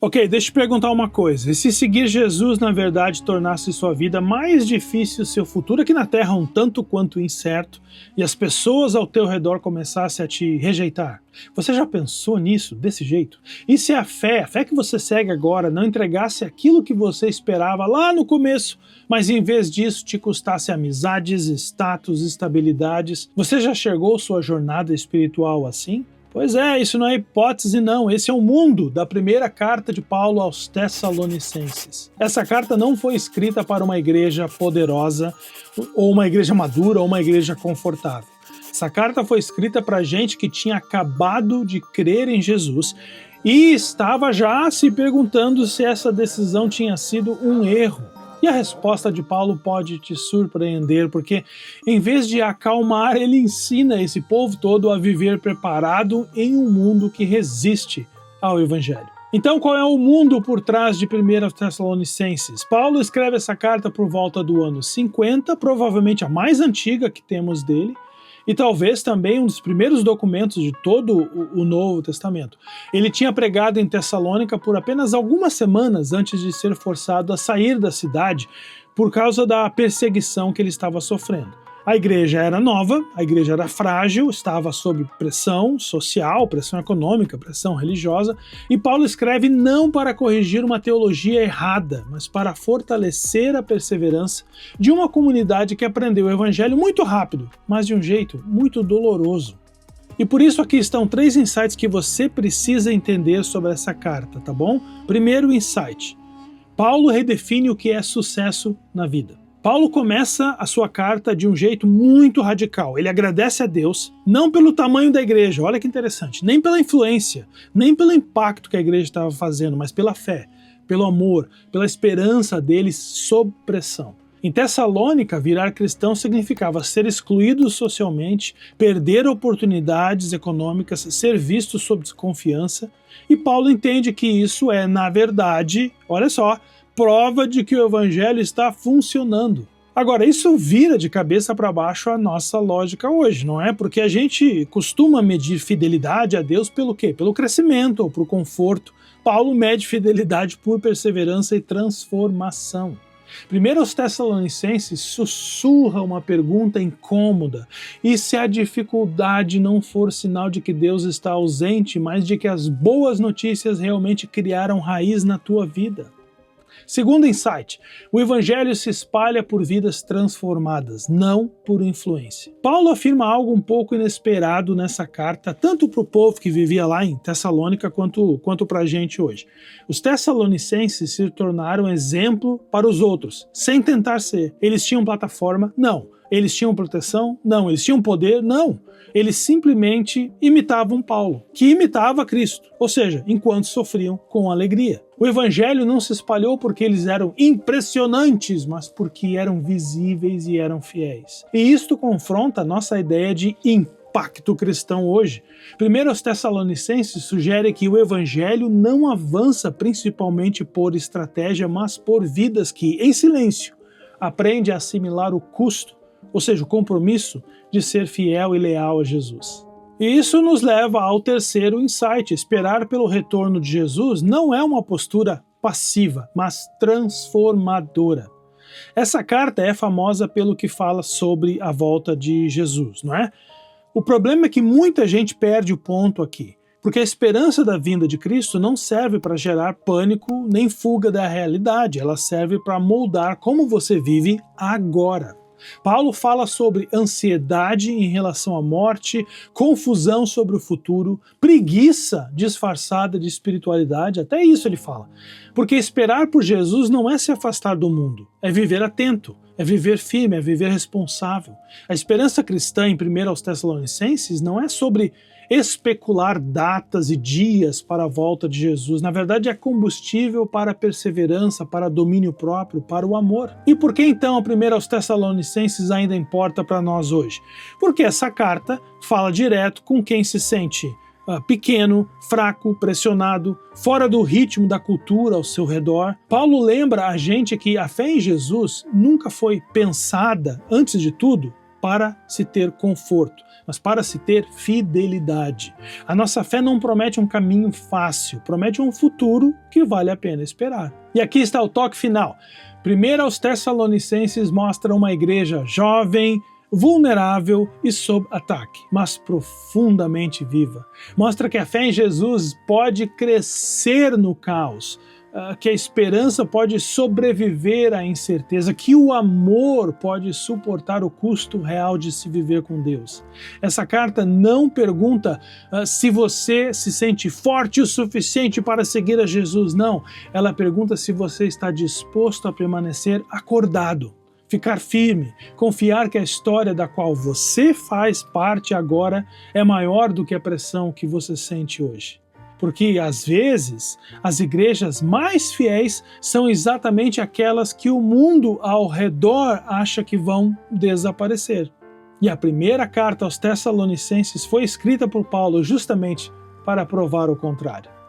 Ok, deixa eu te perguntar uma coisa. E se seguir Jesus, na verdade, tornasse sua vida mais difícil, seu futuro aqui na Terra um tanto quanto incerto, e as pessoas ao teu redor começassem a te rejeitar? Você já pensou nisso, desse jeito? E se a fé que você segue agora, não entregasse aquilo que você esperava lá no começo, mas em vez disso te custasse amizades, status, estabilidades? Você já chegou sua jornada espiritual assim? Pois é, isso não é hipótese não, esse é o mundo da primeira carta de Paulo aos Tessalonicenses. Essa carta não foi escrita para uma igreja poderosa, ou uma igreja madura, ou uma igreja confortável. Essa carta foi escrita para gente que tinha acabado de crer em Jesus e estava já se perguntando se essa decisão tinha sido um erro. E a resposta de Paulo pode te surpreender, porque em vez de acalmar, ele ensina esse povo todo a viver preparado em um mundo que resiste ao Evangelho. Então, qual é o mundo por trás de 1 Tessalonicenses? Paulo escreve essa carta por volta do ano 50, provavelmente a mais antiga que temos dele, e talvez também um dos primeiros documentos de todo o Novo Testamento. Ele tinha pregado em Tessalônica por apenas algumas semanas antes de ser forçado a sair da cidade por causa da perseguição que ele estava sofrendo. A igreja era nova, a igreja era frágil, estava sob pressão social, pressão econômica, pressão religiosa, e Paulo escreve não para corrigir uma teologia errada, mas para fortalecer a perseverança de uma comunidade que aprendeu o evangelho muito rápido, mas de um jeito muito doloroso. E por isso aqui estão 3 insights que você precisa entender sobre essa carta, tá bom? Primeiro insight: Paulo redefine o que é sucesso na vida. Paulo começa a sua carta de um jeito muito radical. Ele agradece a Deus, não pelo tamanho da igreja, olha que interessante, nem pela influência, nem pelo impacto que a igreja estava fazendo, mas pela fé, pelo amor, pela esperança deles sob pressão. Em Tessalônica, virar cristão significava ser excluído socialmente, perder oportunidades econômicas, ser visto sob desconfiança, e Paulo entende que isso é, na verdade, olha só, prova de que o evangelho está funcionando. Agora, isso vira de cabeça para baixo a nossa lógica hoje, não é? Porque a gente costuma medir fidelidade a Deus pelo quê? Pelo crescimento ou por conforto. Paulo mede fidelidade por perseverança e transformação. Primeiro aos Tessalonicenses sussurra uma pergunta incômoda: e se a dificuldade não for sinal de que Deus está ausente, mas de que as boas notícias realmente criaram raiz na tua vida? Segundo insight: o evangelho se espalha por vidas transformadas, não por influência. Paulo afirma algo um pouco inesperado nessa carta, tanto para o povo que vivia lá em Tessalônica quanto para a gente hoje. Os tessalonicenses se tornaram exemplo para os outros, sem tentar ser. Eles tinham plataforma? Não. Eles tinham proteção? Não. Eles tinham poder? Não. Eles simplesmente imitavam Paulo, que imitava Cristo, ou seja, enquanto sofriam com alegria. O evangelho não se espalhou porque eles eram impressionantes, mas porque eram visíveis e eram fiéis. E isto confronta a nossa ideia de impacto cristão hoje. Primeiro aos Tessalonicenses sugere que o evangelho não avança principalmente por estratégia, mas por vidas que, em silêncio, aprendem a assimilar o custo, ou seja, o compromisso de ser fiel e leal a Jesus. E isso nos leva ao terceiro insight: esperar pelo retorno de Jesus não é uma postura passiva, mas transformadora. Essa carta é famosa pelo que fala sobre a volta de Jesus, não é? O problema é que muita gente perde o ponto aqui, porque a esperança da vinda de Cristo não serve para gerar pânico nem fuga da realidade, ela serve para moldar como você vive agora. Paulo fala sobre ansiedade em relação à morte, confusão sobre o futuro, preguiça disfarçada de espiritualidade, até isso ele fala. Porque esperar por Jesus não é se afastar do mundo, é viver atento, é viver firme, é viver responsável. A esperança cristã em 1 aos Tessalonicenses não é sobre especular datas e dias para a volta de Jesus. Na verdade, é combustível para a perseverança, para domínio próprio, para o amor. E por que então a 1 aos Tessalonicenses ainda importa para nós hoje? Porque essa carta fala direto com quem se sente pequeno, fraco, pressionado, fora do ritmo da cultura ao seu redor. Paulo lembra a gente que a fé em Jesus nunca foi pensada, antes de tudo, para se ter conforto, mas para se ter fidelidade. A nossa fé não promete um caminho fácil, promete um futuro que vale a pena esperar. E aqui está o toque final. Primeiro aos Tessalonicenses mostra uma igreja jovem, vulnerável e sob ataque, mas profundamente viva. Mostra que a fé em Jesus pode crescer no caos, que a esperança pode sobreviver à incerteza, que o amor pode suportar o custo real de se viver com Deus. Essa carta não pergunta se você se sente forte o suficiente para seguir a Jesus, não. Ela pergunta se você está disposto a permanecer acordado, ficar firme, confiar que a história da qual você faz parte agora é maior do que a pressão que você sente hoje. Porque, às vezes, as igrejas mais fiéis são exatamente aquelas que o mundo ao redor acha que vão desaparecer. E a primeira carta aos Tessalonicenses foi escrita por Paulo justamente para provar o contrário.